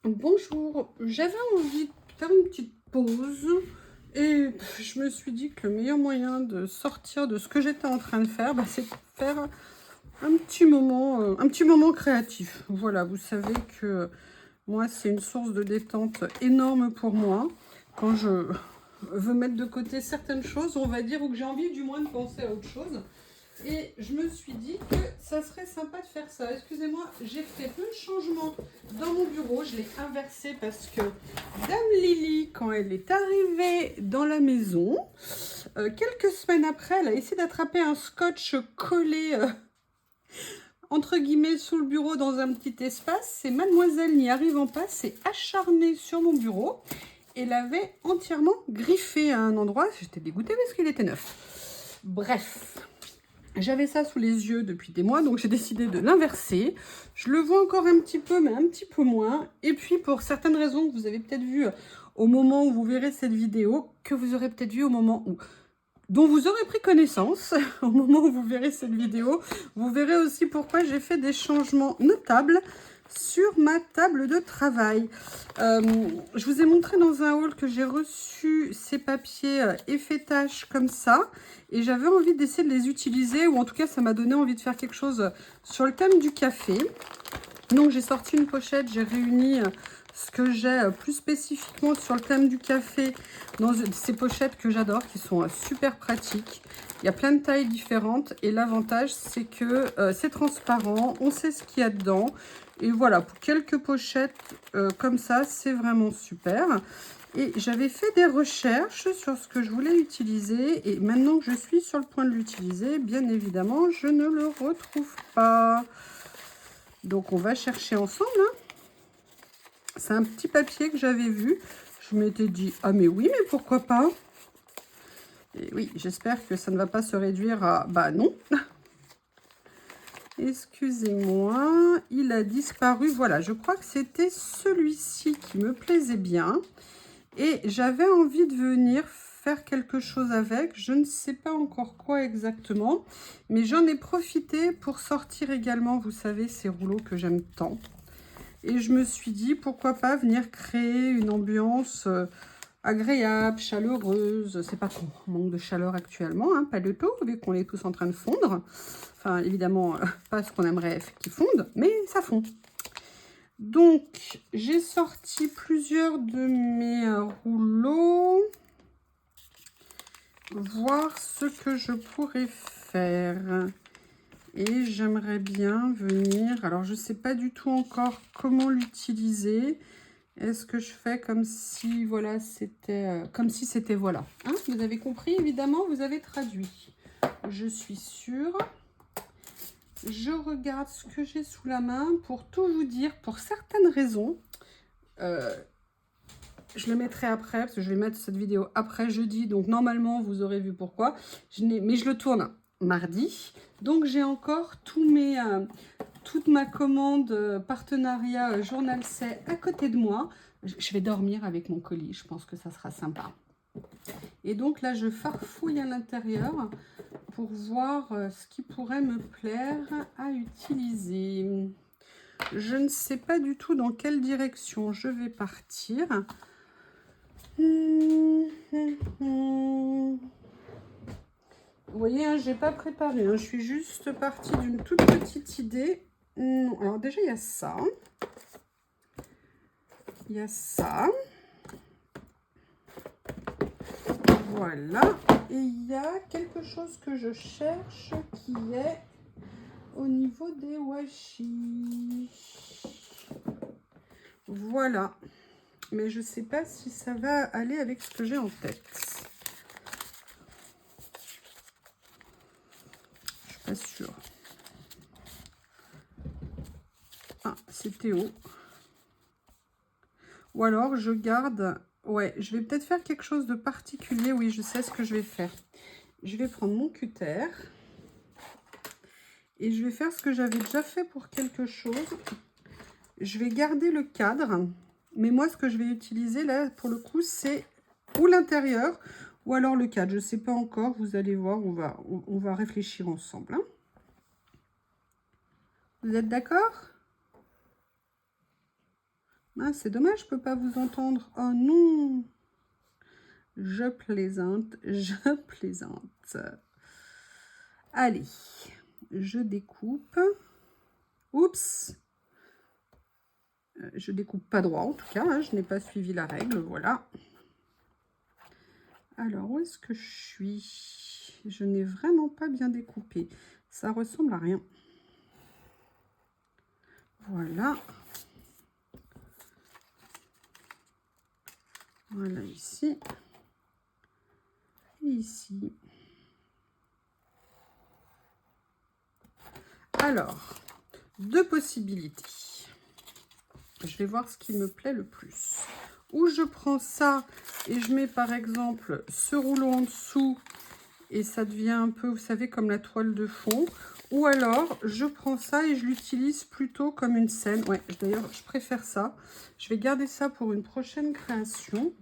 Bonjour, j'avais envie de faire une petite pause et je me suis dit que le meilleur moyen de sortir de ce que j'étais en train de faire, c'est de faire un petit moment créatif. Voilà, vous savez que moi, c'est une source de détente énorme pour moi. Quand je veux mettre de côté certaines choses, on va dire, ou que j'ai envie du moins de penser à autre chose. Et je me suis dit que ça serait sympa de faire ça. Excusez-moi, j'ai fait plein de changements dans mon bureau. Je l'ai inversé parce que Dame Lily, quand elle est arrivée dans la maison, quelques semaines après, elle a essayé d'attraper un scotch collé entre guillemets sous le bureau dans un petit espace. Et mademoiselle, n'y arrivant pas, s'est acharnée sur mon bureau et l'avait entièrement griffé à un endroit. J'étais dégoûtée parce qu'il était neuf. Bref. J'avais ça sous les yeux depuis des mois, donc j'ai décidé de l'inverser. Je le vois encore un petit peu, mais un petit peu moins. Et puis, pour certaines raisons que vous avez peut-être vues au moment où vous verrez cette vidéo, que vous aurez peut-être vu au moment où... dont vous aurez pris connaissance au moment où vous verrez cette vidéo, vous verrez aussi pourquoi j'ai fait des changements notables sur ma table de travail. Je vous ai montré dans un haul que j'ai reçu ces papiers effet tâches comme ça et j'avais envie d'essayer de les utiliser, ou en tout cas ça m'a donné envie de faire quelque chose sur le thème du café. Donc j'ai sorti une pochette, j'ai réuni ce que j'ai plus spécifiquement sur le thème du café dans ces pochettes que j'adore, qui sont super pratiques. Il y a plein de tailles différentes et l'avantage c'est que c'est transparent, on sait ce qu'il y a dedans. Et voilà, pour quelques pochettes comme ça, c'est vraiment super. Et j'avais fait des recherches sur ce que je voulais utiliser. Et maintenant que je suis sur le point de l'utiliser, bien évidemment, je ne le retrouve pas. Donc, on va chercher ensemble. C'est un petit papier que j'avais vu. Je m'étais dit, ah mais oui, mais pourquoi pas? Et oui, j'espère que ça ne va pas se réduire à, bah non. Excusez-moi, il a disparu. Voilà, je crois que c'était celui-ci qui me plaisait bien. Et j'avais envie de venir faire quelque chose avec. Je ne sais pas encore quoi exactement. Mais j'en ai profité pour sortir également, vous savez, ces rouleaux que j'aime tant. Et je me suis dit, pourquoi pas venir créer une ambiance agréable, chaleureuse. C'est pas qu'on manque de chaleur actuellement, hein, pas de tout, vu qu'on est tous en train de fondre. Enfin, évidemment, pas ce qu'on aimerait qu'ils fondent, mais ça fond. Donc, j'ai sorti plusieurs de mes rouleaux. Voir ce que je pourrais faire. Et j'aimerais bien venir... Alors, je ne sais pas du tout encore comment l'utiliser. Est-ce que je fais comme si, voilà, c'était... comme si c'était, voilà. Hein, vous avez compris, évidemment, vous avez traduit. Je suis sûre. Je regarde ce que j'ai sous la main pour tout vous dire. Pour certaines raisons, je le mettrai après, parce que je vais mettre cette vidéo après jeudi. Donc, normalement, vous aurez vu pourquoi. Mais je le tourne mardi. Donc, j'ai encore toute ma commande partenariat Journal C à côté de moi. Je vais dormir avec mon colis. Je pense que ça sera sympa. Et donc, là, je farfouille à l'intérieur pour voir ce qui pourrait me plaire à utiliser. Je ne sais pas du tout dans quelle direction je vais partir. Vous voyez, hein, je n'ai pas préparé. Hein, je suis juste partie d'une toute petite idée. Alors déjà, il y a ça. Il y a ça. Voilà. Et il y a quelque chose que je cherche qui est au niveau des washi. Voilà. Mais je ne sais pas si ça va aller avec ce que j'ai en tête. Je suis pas sûre. Ah, c'est Théo. Ou alors je garde... Ouais, je vais peut-être faire quelque chose de particulier. Oui, je sais ce que je vais faire. Je vais prendre mon cutter. Et je vais faire ce que j'avais déjà fait pour quelque chose. Je vais garder le cadre. Mais moi, ce que je vais utiliser là, pour le coup, c'est ou l'intérieur ou alors le cadre. Je ne sais pas encore. Vous allez voir, on va réfléchir ensemble. Hein. Vous êtes d'accord? Ah, c'est dommage, je peux pas vous entendre. Oh non! Je plaisante, je plaisante. Allez, je découpe. Oups! Je découpe pas droit en tout cas, hein, je n'ai pas suivi la règle, voilà. Alors, où est-ce que je suis? Je n'ai vraiment pas bien découpé. Ça ressemble à rien. Voilà. Voilà ici. Et ici. Alors, deux possibilités. Je vais voir ce qui me plaît le plus. Ou je prends ça et je mets par exemple ce rouleau en dessous et ça devient un peu, vous savez, comme la toile de fond. Ou alors, je prends ça et je l'utilise plutôt comme une scène. Ouais, d'ailleurs, je préfère ça. Je vais garder ça pour une prochaine création.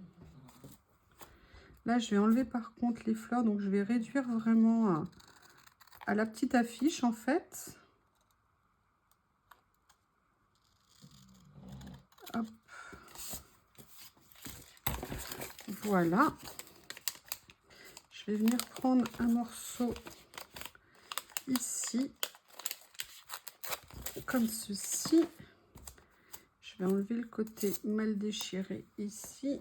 Là, je vais enlever par contre les fleurs, donc je vais réduire vraiment à la petite affiche en fait. Hop. Voilà. Je vais venir prendre un morceau ici, comme ceci. Je vais enlever le côté mal déchiré ici.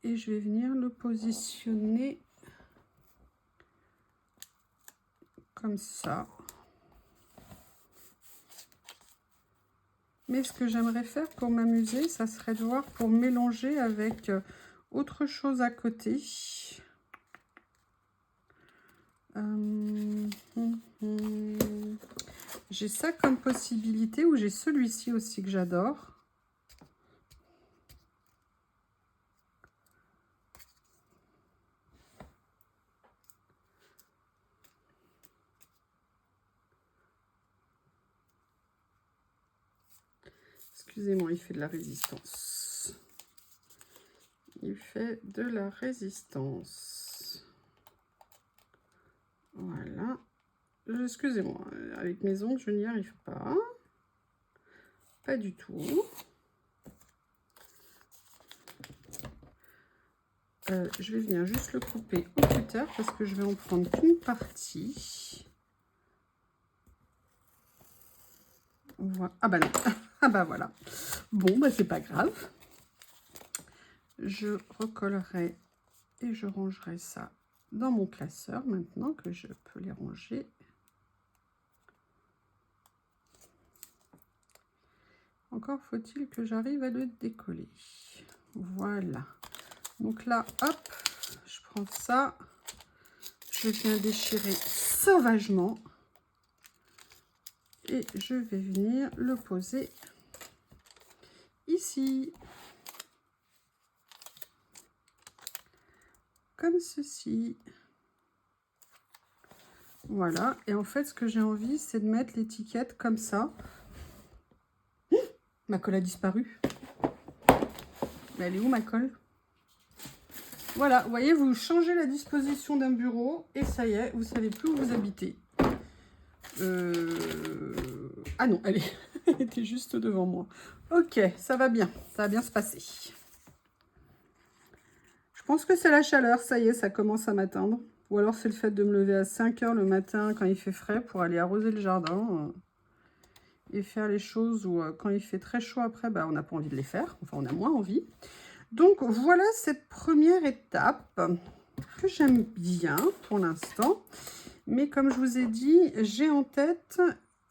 Et je vais venir le positionner comme ça. Mais ce que j'aimerais faire pour m'amuser, ça serait de voir pour mélanger avec autre chose à côté. J'ai ça comme possibilité, ou j'ai celui-ci aussi que j'adore. Excusez-moi, il fait de la résistance. Il fait de la résistance. Voilà. Excusez-moi, avec mes ongles, je n'y arrive pas. Pas du tout. Je vais venir juste le couper au cutter parce que je vais en prendre qu'une partie. Voilà. Ah bah non. Ah bah voilà. Bon, bah c'est pas grave. Je recollerai et je rangerai ça dans mon classeur maintenant que je peux les ranger. Encore faut-il que j'arrive à le décoller. Voilà. Donc là, hop, je prends ça. Je viens déchirer sauvagement. Et je vais venir le poser ici. Comme ceci. Voilà. Et en fait, ce que j'ai envie, c'est de mettre l'étiquette comme ça. Ma colle a disparu. Mais elle est où ma colle? Voilà, vous voyez, vous changez la disposition d'un bureau et ça y est, vous savez plus où vous habitez. Ah non, elle était juste devant moi. Ok, ça va bien se passer. Je pense que c'est la chaleur, ça y est, ça commence à m'atteindre. Ou alors c'est le fait de me lever à 5 h le matin quand il fait frais pour aller arroser le jardin et faire les choses où quand il fait très chaud après, bah, on n'a pas envie de les faire. Enfin, on a moins envie. Donc voilà cette première étape que j'aime bien pour l'instant. Mais comme je vous ai dit, j'ai en tête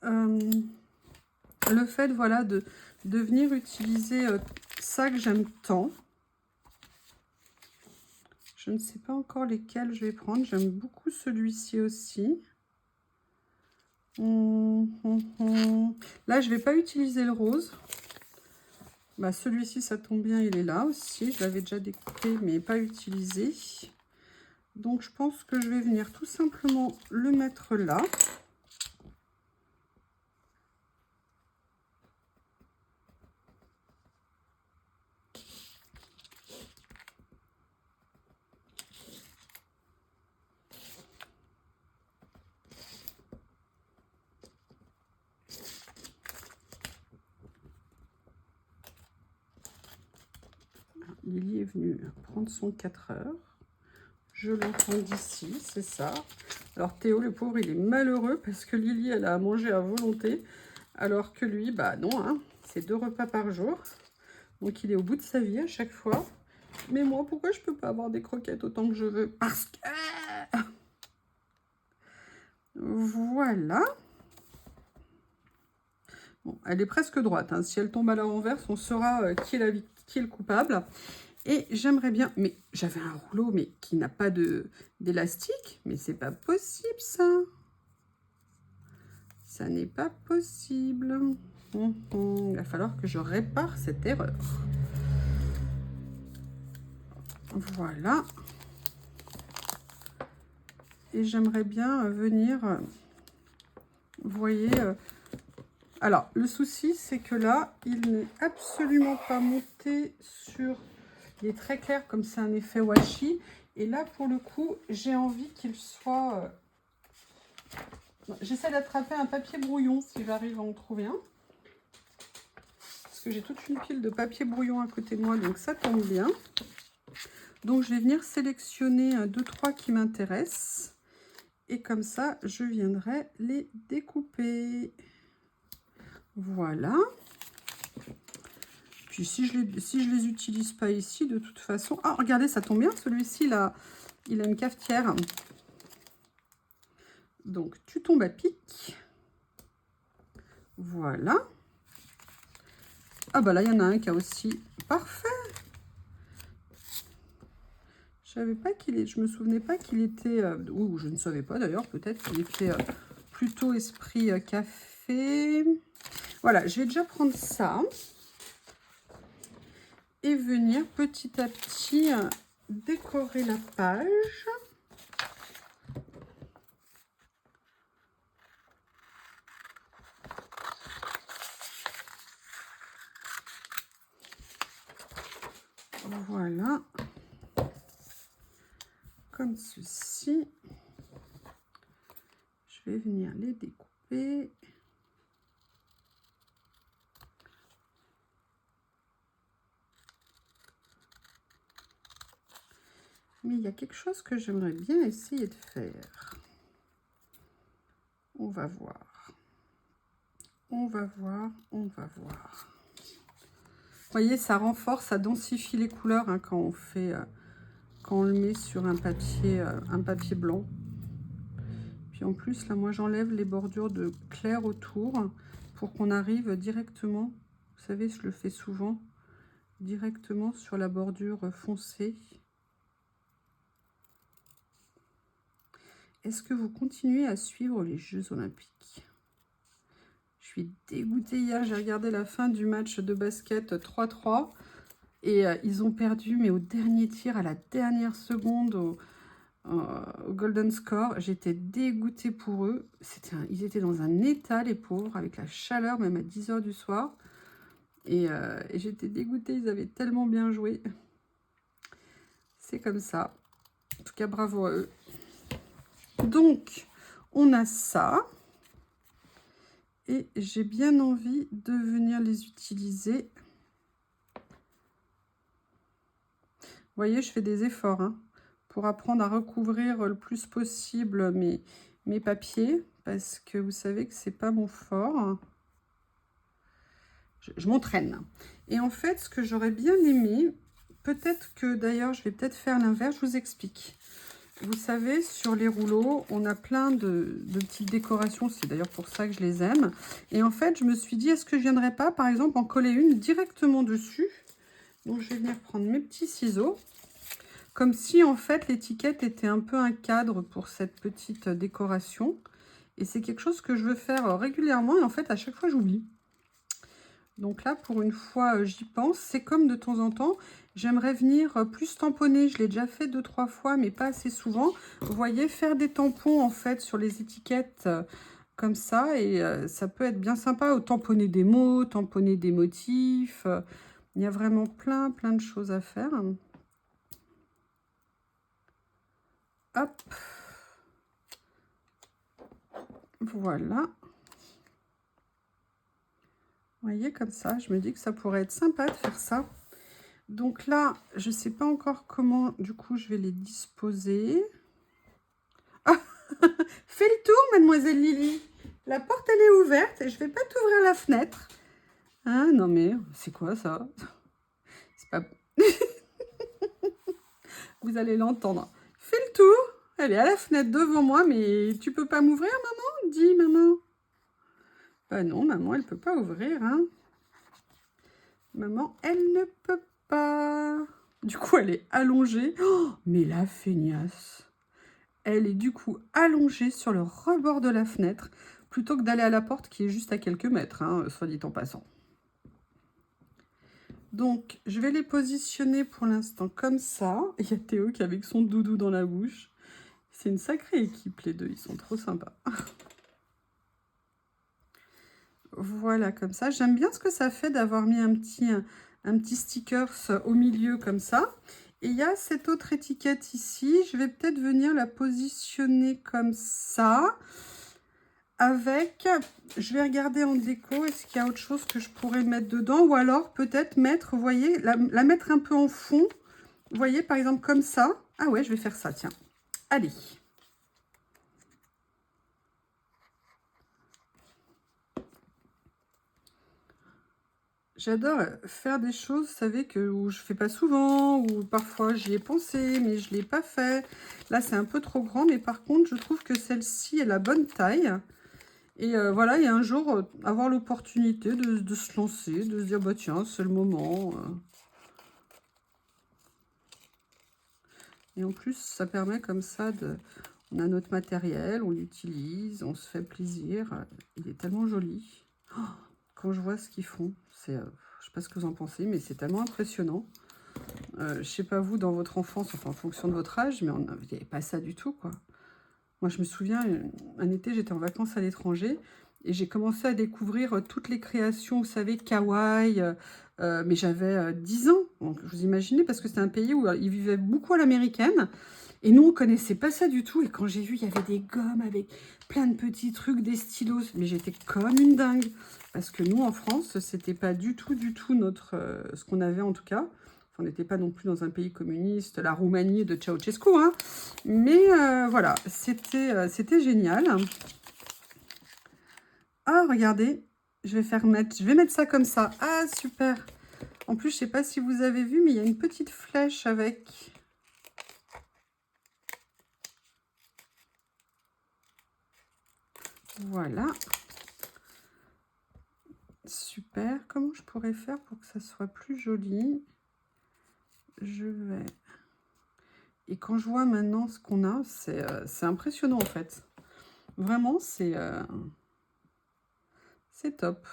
le fait voilà, de venir utiliser ça que j'aime tant. Je ne sais pas encore lesquels je vais prendre. J'aime beaucoup celui-ci aussi. Là, je ne vais pas utiliser le rose. Bah, celui-ci, ça tombe bien, il est là aussi. Je l'avais déjà découpé, mais pas utilisé. Donc, je pense que je vais venir tout simplement le mettre là. Lily est venue prendre son 4 heures. Je l'entends d'ici, c'est ça. Alors Théo, le pauvre, il est malheureux parce que Lily, elle a à manger à volonté. Alors que lui, bah non, hein, c'est 2 repas par jour. Donc il est au bout de sa vie à chaque fois. Mais moi, pourquoi je peux pas avoir des croquettes autant que je veux? Parce que... Voilà. Bon, elle est presque droite. Hein. Si elle tombe à la renverse, on saura qui est le coupable. Et j'aimerais bien... Mais j'avais un rouleau mais qui n'a pas d'élastique. Mais c'est pas possible, ça. Ça n'est pas possible. Il va falloir que je répare cette erreur. Voilà. Et j'aimerais bien venir... Vous voyez... alors, le souci, c'est que là, il n'est absolument pas monté sur... Il est très clair, comme c'est un effet washi. Et là, pour le coup, j'ai envie qu'il soit... J'essaie d'attraper un papier brouillon, si j'arrive à en trouver un. Parce que j'ai toute une pile de papier brouillon à côté de moi, donc ça tombe bien. Donc, je vais venir sélectionner 2-3 qui m'intéressent. Et comme ça, je viendrai les découper. Voilà. Puis si je les utilise pas ici, de toute façon... Ah, regardez, ça tombe bien, celui-ci, là, il a une cafetière. Donc, tu tombes à pic. Voilà. Ah bah là, il y en a un qui a aussi... Parfait. Je me souvenais pas qu'il était... ou je ne savais pas d'ailleurs, peut-être qu'il était plutôt esprit café. Voilà, je vais déjà prendre ça. Et venir petit à petit décorer la page. Voilà. Comme ceci. Je vais venir les découper. Mais il y a quelque chose que j'aimerais bien essayer de faire. On va voir. On va voir, on va voir. Vous voyez, ça renforce, ça densifie les couleurs hein, quand on fait, quand on le met sur un papier blanc. Puis en plus, là, moi, j'enlève les bordures de clair autour pour qu'on arrive directement, vous savez, je le fais souvent, directement sur la bordure foncée. Est-ce que vous continuez à suivre les Jeux Olympiques? Je suis dégoûtée. Hier, j'ai regardé la fin du match de basket 3-3 et ils ont perdu, mais au dernier tir, à la dernière seconde, au Golden Score. J'étais dégoûtée pour eux. Ils étaient dans un état, les pauvres, avec la chaleur, même à 10 h du soir. Et j'étais dégoûtée, ils avaient tellement bien joué. C'est comme ça. En tout cas, bravo à eux. Donc, on a ça. Et j'ai bien envie de venir les utiliser. Vous voyez, je fais des efforts hein, pour apprendre à recouvrir le plus possible mes papiers. Parce que vous savez que c'est pas mon fort. Je m'entraîne. Et en fait, ce que j'aurais bien aimé, peut-être que d'ailleurs, je vais peut-être faire l'inverse, je vous explique. Vous savez, sur les rouleaux, on a plein de petites décorations. C'est d'ailleurs pour ça que je les aime. Et en fait, je me suis dit, est-ce que je ne viendrais pas, par exemple, en coller une directement dessus? Donc, je vais venir prendre mes petits ciseaux. Comme si, en fait, l'étiquette était un peu un cadre pour cette petite décoration. Et c'est quelque chose que je veux faire régulièrement. Et en fait, à chaque fois, j'oublie. Donc là, pour une fois, j'y pense. C'est comme de temps en temps, j'aimerais venir plus tamponner. Je l'ai déjà fait 2-3 fois, mais pas assez souvent. Vous voyez, faire des tampons, en fait, sur les étiquettes comme ça. Et ça peut être bien sympa. Ou tamponner des mots, tamponner des motifs. Il y a vraiment plein de choses à faire. Hop. Voilà. Vous voyez, comme ça, je me dis que ça pourrait être sympa de faire ça. Donc là, je ne sais pas encore comment, du coup, je vais les disposer. Ah, fais le tour, mademoiselle Lily. La porte, elle est ouverte et je ne vais pas t'ouvrir la fenêtre. Hein, non mais, c'est quoi ça? C'est pas... Vous allez l'entendre. Fais le tour. Elle est à la fenêtre devant moi, mais tu peux pas m'ouvrir, maman? Dis, maman. Bah non, maman, elle peut pas ouvrir, hein. Maman, elle ne peut pas. Du coup, elle est allongée. Oh, mais la feignasse. Elle est du coup allongée sur le rebord de la fenêtre, plutôt que d'aller à la porte qui est juste à quelques mètres, hein, soit dit en passant. Donc, je vais les positionner pour l'instant comme ça. Il y a Théo qui est avec son doudou dans la bouche. C'est une sacrée équipe, les deux. Ils sont trop sympas. Voilà, comme ça. J'aime bien ce que ça fait d'avoir mis un petit stickers au milieu comme ça. Et il y a cette autre étiquette ici. Je vais peut-être venir la positionner comme ça. Avec, je vais regarder en déco, est-ce qu'il y a autre chose que je pourrais mettre dedans? Ou alors peut-être mettre, vous voyez, la mettre un peu en fond. Vous voyez, par exemple, comme ça. Ah ouais, je vais faire ça, tiens. Allez. J'adore faire des choses, vous savez, où je fais pas souvent, ou parfois j'y ai pensé, mais je l'ai pas fait. Là, c'est un peu trop grand, mais par contre, je trouve que celle-ci est la bonne taille. Et voilà, et un jour, avoir l'opportunité de se lancer, de se dire, bah tiens, c'est le moment. Et en plus, ça permet comme ça de... On a notre matériel, on l'utilise, on se fait plaisir. Il est tellement joli. Oh, quand je vois ce qu'ils font, c'est... je sais pas ce que vous en pensez, mais c'est tellement impressionnant. Je sais pas vous, dans votre enfance, enfin en fonction de votre âge, mais il n'y avait pas ça du tout, quoi. Moi, je me souviens, un été, j'étais en vacances à l'étranger et j'ai commencé à découvrir toutes les créations, vous savez, kawaii, mais j'avais 10 ans, donc vous imaginez, parce que c'est un pays où ils vivaient beaucoup à l'américaine, et nous, on connaissait pas ça du tout, et quand j'ai vu, il y avait des gommes avec plein de petits trucs, des stylos, mais j'étais comme une dingue, parce que nous, en France, c'était pas du tout notre, ce qu'on avait en tout cas. On n'était pas non plus dans un pays communiste, la Roumanie de Ceausescu, hein. Mais voilà, c'était génial. Ah, regardez, je vais mettre ça comme ça. Ah, super. En plus, je ne sais pas si vous avez vu, mais il y a une petite flèche avec. Voilà. Super. Comment je pourrais faire pour que ça soit plus joli? Je vais... Et quand je vois maintenant ce qu'on a, c'est impressionnant en fait. Vraiment, c'est top.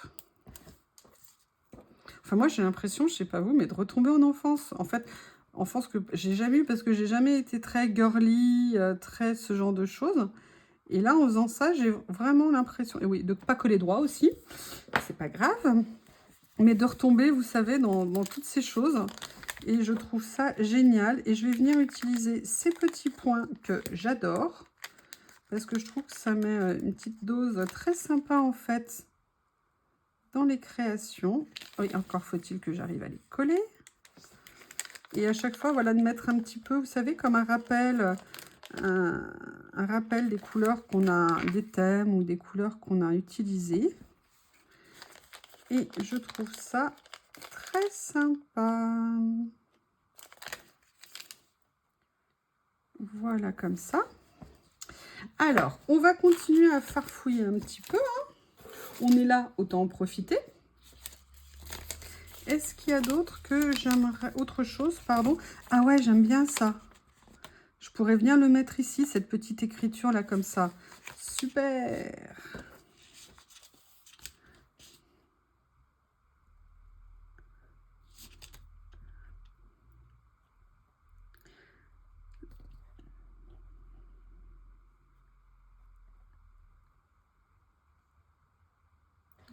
Enfin, moi, j'ai l'impression, je sais pas vous, mais de retomber en enfance. En fait, enfance que j'ai jamais eu parce que j'ai jamais été très girly, très ce genre de choses. Et là, en faisant ça, j'ai vraiment l'impression, et oui, de ne pas coller droit aussi, c'est pas grave, mais de retomber, vous savez, dans toutes ces choses. Et je trouve ça génial. Et je vais venir utiliser ces petits points que j'adore, parce que je trouve que ça met une petite dose très sympa, en fait, dans les créations. Oui, encore faut-il que j'arrive à les coller. Et à chaque fois, voilà, de mettre un petit peu, vous savez, comme un rappel des couleurs qu'on a, des thèmes ou des couleurs qu'on a utilisées. Et je trouve ça très sympa. Voilà, comme ça. Alors, on va continuer à farfouiller un petit peu, hein. On est là, autant en profiter. Est-ce qu'il y a d'autres que j'aimerais... Autre chose, pardon. Ah ouais, j'aime bien ça. Je pourrais venir le mettre ici, cette petite écriture là, comme ça. Super!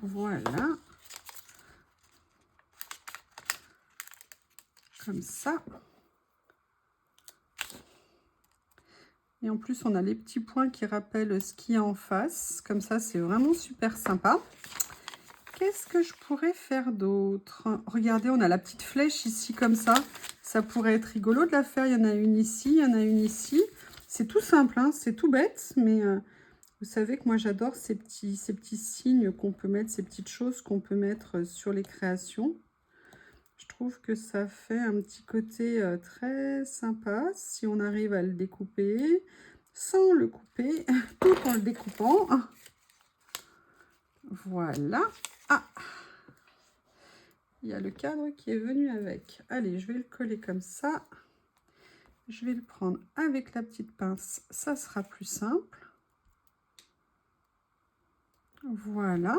Voilà. Comme ça. Et en plus, on a les petits points qui rappellent ce qu'il y a en face. Comme ça, c'est vraiment super sympa. qu'est-ce que je pourrais faire d'autre? Regardez, on a la petite flèche ici comme ça. Ça pourrait être rigolo de la faire. Il y en a une ici, il y en a une ici. C'est tout simple, hein, c'est tout bête, mais vous savez que moi j'adore ces petits signes qu'on peut mettre, ces petites choses qu'on peut mettre sur les créations. Je trouve que ça fait un petit côté très sympa si on arrive à le découper sans le couper, tout en le découpant. Voilà. Ah, il y a le cadre qui est venu avec. Allez, je vais le coller comme ça. Je vais le prendre avec la petite pince. Ça sera plus simple. Voilà.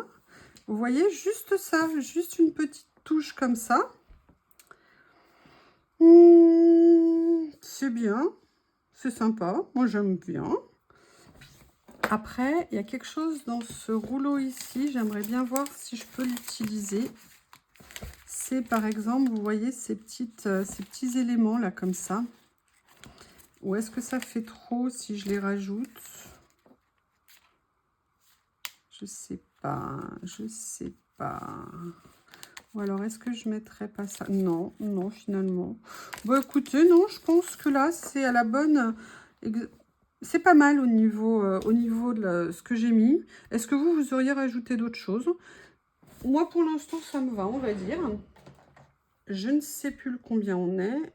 Vous voyez, juste ça. Juste une petite touche comme ça. C'est bien. C'est sympa. Moi, j'aime bien. Après, il y a quelque chose dans ce rouleau ici. J'aimerais bien voir si je peux l'utiliser. C'est par exemple, vous voyez ces petits éléments là comme ça. Ou est-ce que ça fait trop si je les rajoute? Je sais pas, je sais pas. Ou alors est-ce que je mettrais pas ça? Non, non finalement. Bon écoutez, non, je pense que là c'est à la bonne. C'est pas mal au niveau de ce que j'ai mis. Est-ce que vous auriez rajouté d'autres choses? Moi pour l'instant ça me va, on va dire. Je ne sais plus le combien on est.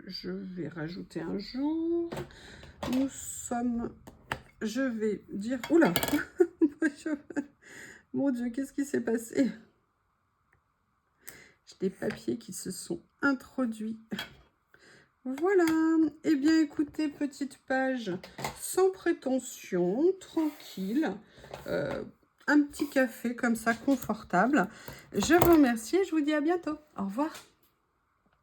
Je vais rajouter un jour. Nous sommes... Je vais dire... Oula. Mon Dieu, qu'est-ce qui s'est passé? J'ai des papiers qui se sont introduits. Voilà. Eh bien, écoutez, petite page sans prétention, tranquille. Un petit café comme ça, confortable. Je vous remercie et je vous dis à bientôt. Au revoir.